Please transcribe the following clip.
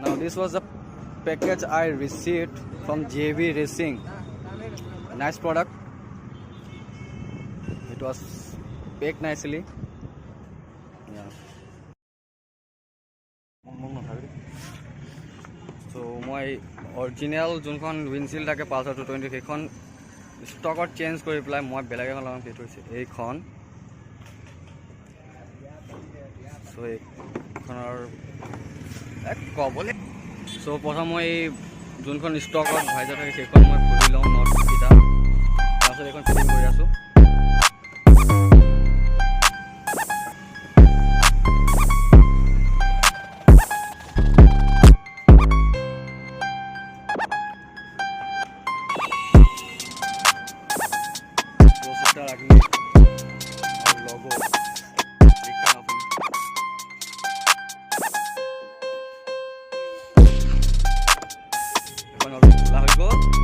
Now this was the package I received from JV Racing. A nice product. It was packed nicely. Yeah. So my original Junkhon Windshield take Pulsar 220 kekhon stock change kori pelai moi belage kon lagam fit hoise ei khon. So ei khonor ek kobole so prothom moi Junkhon stock Visor thake kekhon moi khuli lom not kita asol ekhon fitting kori asu. Logo এখন